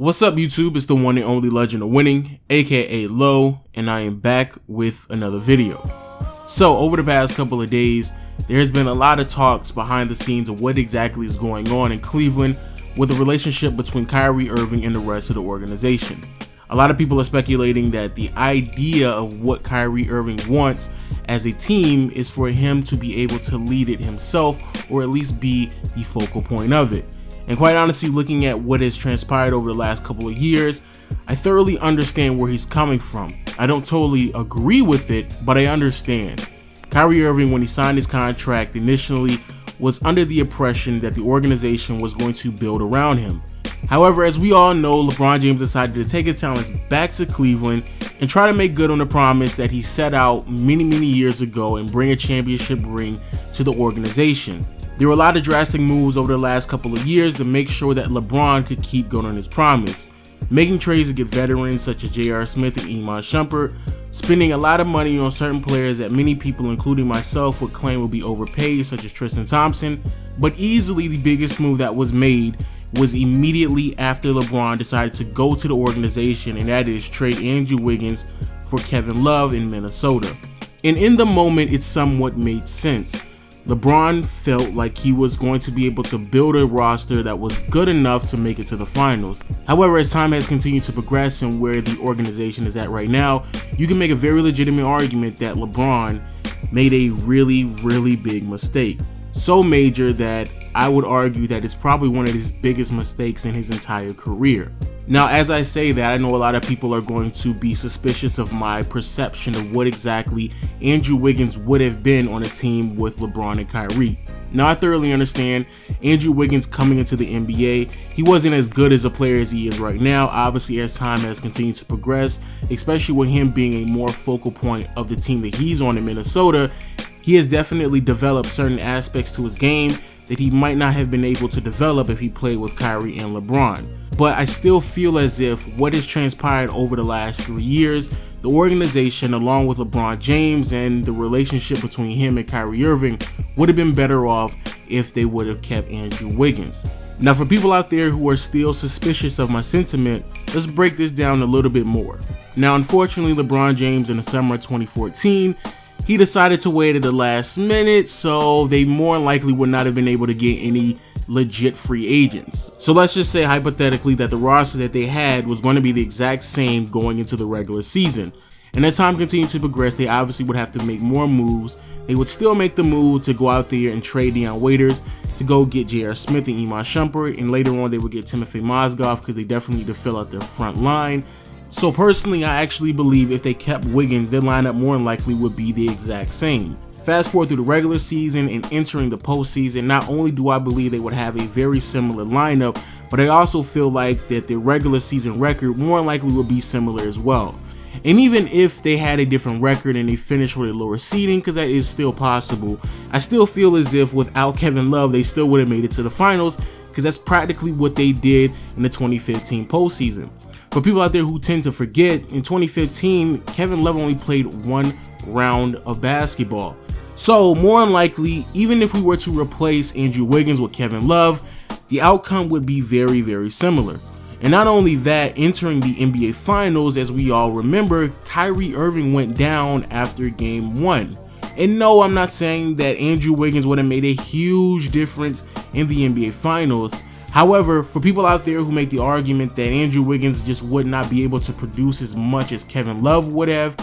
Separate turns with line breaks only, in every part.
What's up, YouTube? It's the one and only Legend of Winning, aka Low, and I am back with another video. So over the past couple of days, there has been a lot of talks behind the scenes of what exactly is going on in Cleveland with the relationship between Kyrie Irving and the rest of the organization. A lot of people are speculating that the idea of what Kyrie Irving wants as a team is for him to be able to lead it himself, or at least be the focal point of it. And quite honestly, looking at what has transpired over the last couple of years, I thoroughly understand where he's coming from. I don't totally agree with it, but I understand. Kyrie Irving, when he signed his contract initially, was under the impression that the organization was going to build around him. However, as we all know, LeBron James decided to take his talents back to Cleveland and try to make good on the promise that he set out many years ago and bring a championship ring to the organization. There were a lot of drastic moves over the last couple of years to make sure that LeBron could keep going on his promise. Making trades to get veterans such as J.R. Smith and Iman Shumpert, spending a lot of money on certain players that many people, including myself, would claim would be overpaid, such as Tristan Thompson. But easily the biggest move that was made was immediately after LeBron decided to go to the organization, and that is trade Andrew Wiggins for Kevin Love in Minnesota. And in the moment, it somewhat made sense. LeBron felt like he was going to be able to build a roster that was good enough to make it to the finals. However, as time has continued to progress and where the organization is at right now, you can make a very legitimate argument that LeBron made a really big mistake. So major that I would argue that it's probably one of his biggest mistakes in his entire career. Now, as I say that, I know a lot of people are going to be suspicious of my perception of what exactly Andrew Wiggins would have been on a team with LeBron and Kyrie. Now, I thoroughly understand Andrew Wiggins coming into the NBA. He wasn't as good as a player as he is right now. Obviously, as time has continued to progress, especially with him being a more focal point of the team that he's on in Minnesota, he has definitely developed certain aspects to his game that he might not have been able to develop if he played with Kyrie and LeBron. But I still feel as if what has transpired over the last 3 years, the organization along with LeBron James and the relationship between him and Kyrie Irving would have been better off if they would have kept Andrew Wiggins. Now, for people out there who are still suspicious of my sentiment, let's break this down a little bit more. Now, unfortunately, LeBron James in the summer of 2014, he decided to wait at the last minute, so they more likely would not have been able to get any legit free agents. So let's just say hypothetically that the roster that they had was going to be the exact same going into the regular season. And as time continued to progress, they obviously would have to make more moves. They would still make the move to go out there and trade Dion Waiters to go get J.R. Smith and Iman Shumpert, and later on they would get Timothy Mozgov because they definitely need to fill out their front line. So personally, I actually believe if they kept Wiggins, their lineup more than likely would be the exact same. Fast forward through the regular season and entering the postseason, not only do I believe they would have a very similar lineup, but I also feel like that their regular season record more than likely would be similar as well. And even if they had a different record and they finished with a lower seeding, because that is still possible, I still feel as if without Kevin Love, they still would have made it to the finals, because that's practically what they did in the 2015 postseason. For people out there who tend to forget, in 2015, Kevin Love only played one round of basketball. So more than likely, even if we were to replace Andrew Wiggins with Kevin Love, the outcome would be very similar. And not only that, entering the NBA Finals, as we all remember, Kyrie Irving went down after Game 1. And no, I'm not saying that Andrew Wiggins would have made a huge difference in the NBA Finals. However, for people out there who make the argument that Andrew Wiggins just would not be able to produce as much as Kevin Love would have,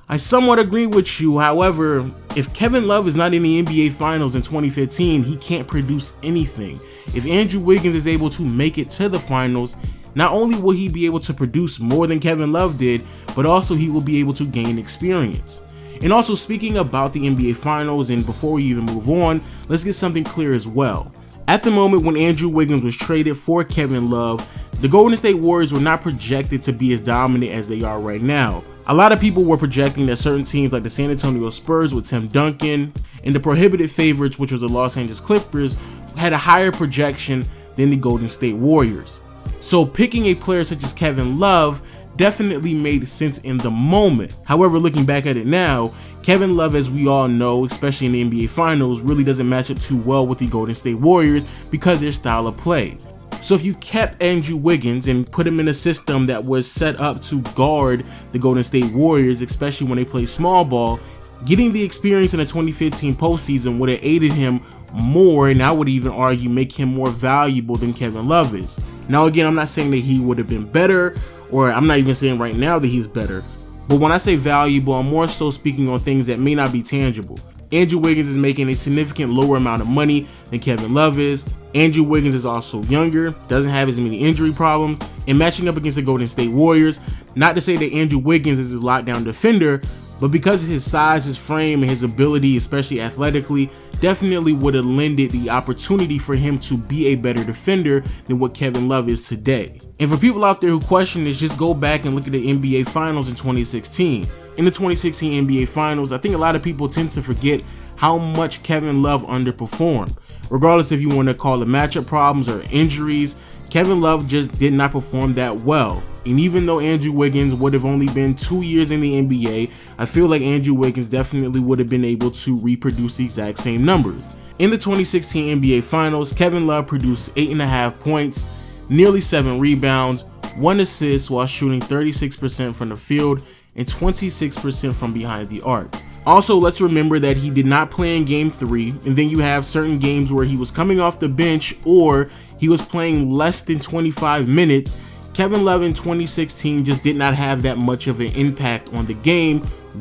I somewhat agree with you. However, if Kevin Love is not in the NBA Finals in 2015, he can't produce anything. If Andrew Wiggins is able to make it to the finals, not only will he be able to produce more than Kevin Love did, but also he will be able to gain experience. And also, speaking about the NBA Finals, and before we even move on, let's get something clear as well. At the moment when Andrew Wiggins was traded for Kevin Love, the Golden State Warriors were not projected to be as dominant as they are right now. A lot of people were projecting that certain teams like the San Antonio Spurs with Tim Duncan and the prohibited favorites, which was the Los Angeles Clippers, had a higher projection than the Golden State Warriors. So picking a player such as Kevin Love definitely made sense in the moment. However, looking back at it now, Kevin Love, as we all know, especially in the NBA Finals, really doesn't match up too well with the Golden State Warriors because of their style of play. So if you kept Andrew Wiggins and put him in a system that was set up to guard the Golden State Warriors, especially when they play small ball, getting the experience in the 2015 postseason would have aided him more, and I would even argue make him more valuable than Kevin Love is. Now again, I'm not saying that he would have been better, or I'm not even saying right now that he's better, but when I say valuable, I'm more so speaking on things that may not be tangible. Andrew Wiggins is making a significant lower amount of money than Kevin Love is. Andrew Wiggins is also younger, doesn't have as many injury problems, and matching up against the Golden State Warriors, not to say that Andrew Wiggins is his lockdown defender, but because of his size, his frame, and his ability, especially athletically, definitely would have lended the opportunity for him to be a better defender than what Kevin Love is today. And for people out there who question this, just go back and look at the NBA Finals in 2016. In the 2016 NBA Finals, I think a lot of people tend to forget how much Kevin Love underperformed. Regardless if you want to call it matchup problems or injuries, Kevin Love just did not perform that well. And even though Andrew Wiggins would have only been 2 years in the NBA, I feel like Andrew Wiggins definitely would have been able to reproduce the exact same numbers. In the 2016 NBA Finals, Kevin Love produced 8.5 points, nearly 7 rebounds, 1 assist while shooting 36% from the field and 26% from behind the arc. Also, let's remember that he did not play in Game 3, and then you have certain games where he was coming off the bench or he was playing less than 25 minutes. Kevin Love in 2016 just did not have that much of an impact on the game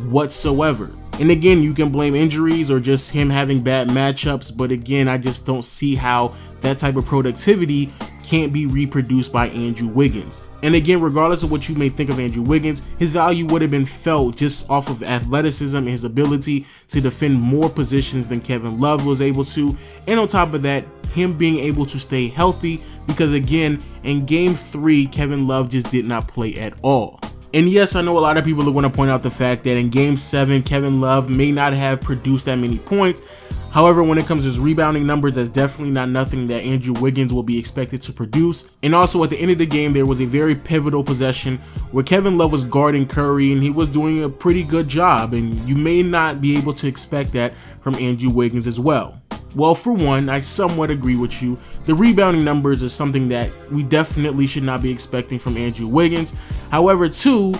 whatsoever. And again, you can blame injuries or just him having bad matchups, but again, I just don't see how that type of productivity can't be reproduced by Andrew Wiggins. And again, regardless of what you may think of Andrew Wiggins, his value would have been felt just off of athleticism and his ability to defend more positions than Kevin Love was able to. And on top of that, him being able to stay healthy, because again, in Game 3, Kevin Love just did not play at all. And yes, I know a lot of people are going to point out the fact that in Game 7, Kevin Love may not have produced that many points. However, when it comes to his rebounding numbers, that's definitely not nothing that Andrew Wiggins will be expected to produce. And also at the end of the game, there was a very pivotal possession where Kevin Love was guarding Curry and he was doing a pretty good job. And you may not be able to expect that from Andrew Wiggins as well. Well, for one, I somewhat agree with you. The rebounding numbers are something that we definitely should not be expecting from Andrew Wiggins. However, two,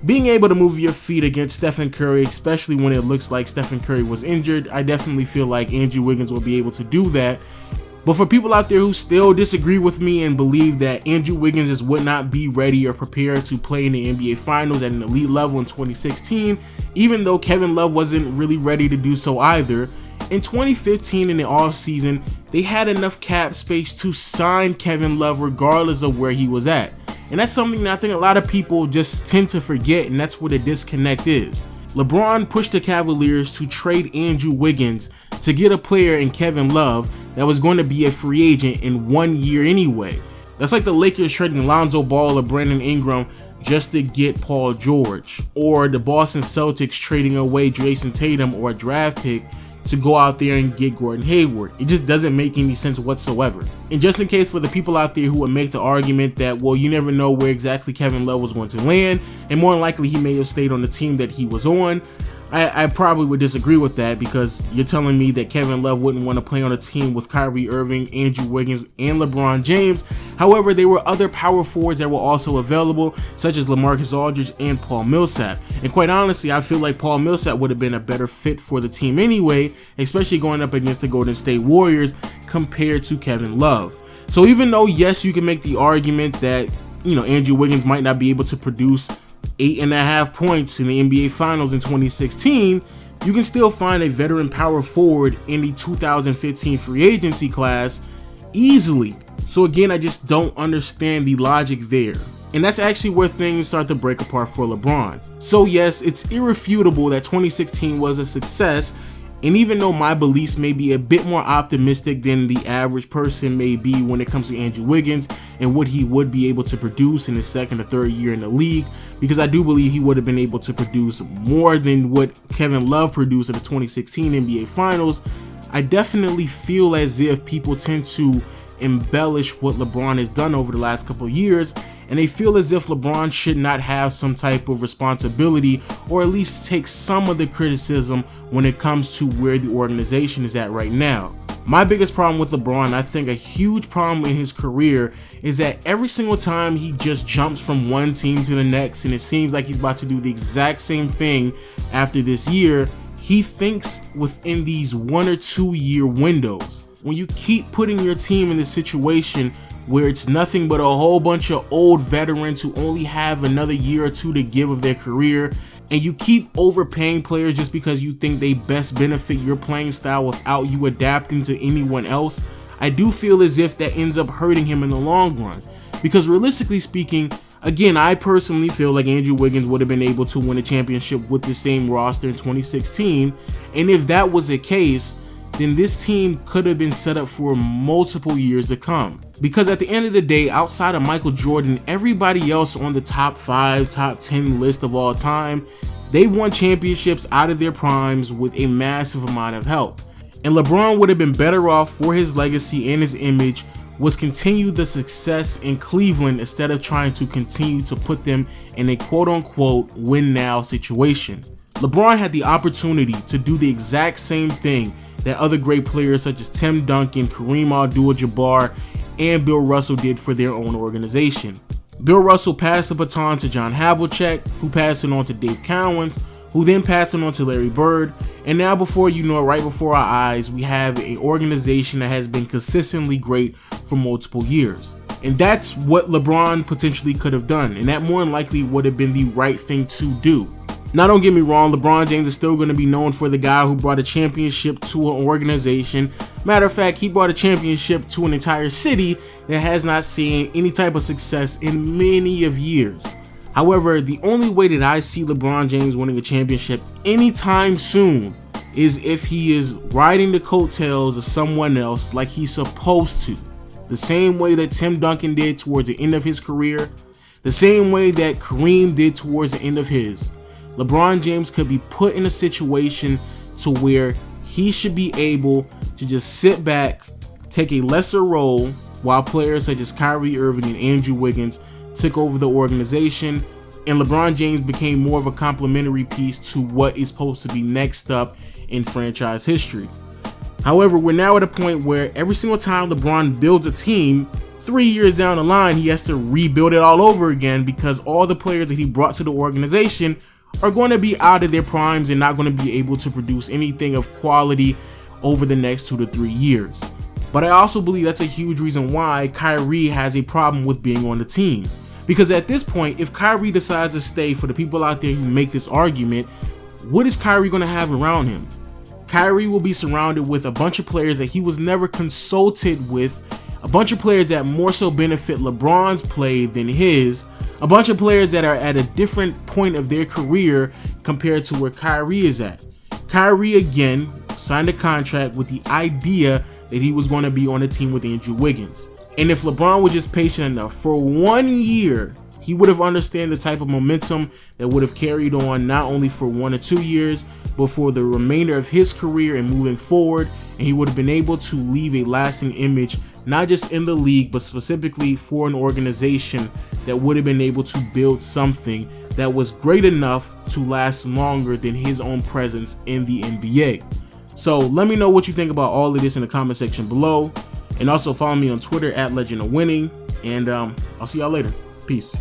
being able to move your feet against Stephen Curry, especially when it looks like Stephen Curry was injured, I definitely feel like Andrew Wiggins will be able to do that. But for people out there who still disagree with me and believe that Andrew Wiggins just would not be ready or prepared to play in the NBA Finals at an elite level in 2016, even though Kevin Love wasn't really ready to do so either, in 2015 in the offseason, they had enough cap space to sign Kevin Love regardless of where he was at. And that's something that I think a lot of people just tend to forget, and that's where the disconnect is. LeBron pushed the Cavaliers to trade Andrew Wiggins to get a player in Kevin Love that was going to be a free agent in 1 year anyway. That's like the Lakers trading Lonzo Ball or Brandon Ingram just to get Paul George, or the Boston Celtics trading away Jason Tatum or a draft pick to go out there and get Gordon Hayward. It just doesn't make any sense whatsoever. And just in case for the people out there who would make the argument that, well, you never know where exactly Kevin Love was going to land, and more than likely he may have stayed on the team that he was on, I probably would disagree with that, because you're telling me that Kevin Love wouldn't want to play on a team with Kyrie Irving, Andrew Wiggins, and LeBron James. However, there were other power forwards that were also available, such as LaMarcus Aldridge and Paul Millsap. And quite honestly, I feel like Paul Millsap would have been a better fit for the team anyway, especially going up against the Golden State Warriors compared to Kevin Love. So even though, yes, you can make the argument that, Andrew Wiggins might not be able to produce 8.5 points in the NBA Finals in 2016, you can still find a veteran power forward in the 2015 free agency class easily. So again, I just don't understand the logic there. And that's actually where things start to break apart for LeBron. So yes, it's irrefutable that 2016 was a success, and even though my beliefs may be a bit more optimistic than the average person may be when it comes to Andrew Wiggins and what he would be able to produce in his second or third year in the league, because I do believe he would have been able to produce more than what Kevin Love produced in the 2016 NBA Finals, I definitely feel as if people tend to embellish what LeBron has done over the last couple of years, and they feel as if LeBron should not have some type of responsibility, or at least take some of the criticism when it comes to where the organization is at right now. My biggest problem with LeBron, I think a huge problem in his career, is that every single time he just jumps from one team to the next, and it seems like he's about to do the exact same thing after this year, he thinks within these 1 or 2 year windows. When you keep putting your team in this situation where it's nothing but a whole bunch of old veterans who only have another year or two to give of their career, and you keep overpaying players just because you think they best benefit your playing style without you adapting to anyone else, I do feel as if that ends up hurting him in the long run. Because realistically speaking, again, I personally feel like Andrew Wiggins would have been able to win a championship with the same roster in 2016, and if that was the case, then this team could have been set up for multiple years to come. Because at the end of the day, outside of Michael Jordan, everybody else on the top 5, top 10 list of all time, they won championships out of their primes with a massive amount of help. And LeBron would have been better off for his legacy and his image was continue the success in Cleveland instead of trying to continue to put them in a quote-unquote win now situation. LeBron had the opportunity to do the exact same thing that other great players such as Tim Duncan, Kareem Abdul-Jabbar, and Bill Russell did for their own organization. Bill Russell passed the baton to John Havlicek, who passed it on to Dave Cowens, who then passed it on to Larry Bird, and now before you know it, right before our eyes, we have an organization that has been consistently great for multiple years. And that's what LeBron potentially could have done, and that more than likely would have been the right thing to do. Now don't get me wrong, LeBron James is still going to be known for the guy who brought a championship to an organization. Matter of fact, he brought a championship to an entire city that has not seen any type of success in many of years. However, the only way that I see LeBron James winning a championship anytime soon is if he is riding the coattails of someone else like he's supposed to. The same way that Tim Duncan did towards the end of his career, the same way that Kareem did towards the end of his. LeBron James could be put in a situation to where he should be able to just sit back, take a lesser role, while players such as Kyrie Irving and Andrew Wiggins took over the organization, and LeBron James became more of a complementary piece to what is supposed to be next up in franchise history. However, we're now at a point where every single time LeBron builds a team, 3 years down the line, he has to rebuild it all over again because all the players that he brought to the organization are going to be out of their primes and not going to be able to produce anything of quality over the next 2 to 3 years. But I also believe that's a huge reason why Kyrie has a problem with being on the team. Because at this point, if Kyrie decides to stay, for the people out there who make this argument, what is Kyrie going to have around him? Kyrie will be surrounded with a bunch of players that he was never consulted with, a bunch of players that more so benefit LeBron's play than his, a bunch of players that are at a different point of their career compared to where Kyrie is at. Kyrie again signed a contract with the idea that he was going to be on a team with Andrew Wiggins. And if LeBron was just patient enough for 1 year, he would have understood the type of momentum that would have carried on not only for 1 or 2 years, but for the remainder of his career and moving forward, and he would have been able to leave a lasting image, not just in the league, but specifically for an organization that would have been able to build something that was great enough to last longer than his own presence in the NBA. So let me know what you think about all of this in the comment section below, and also follow me on Twitter at Legend of Winning, and I'll see y'all later. Peace.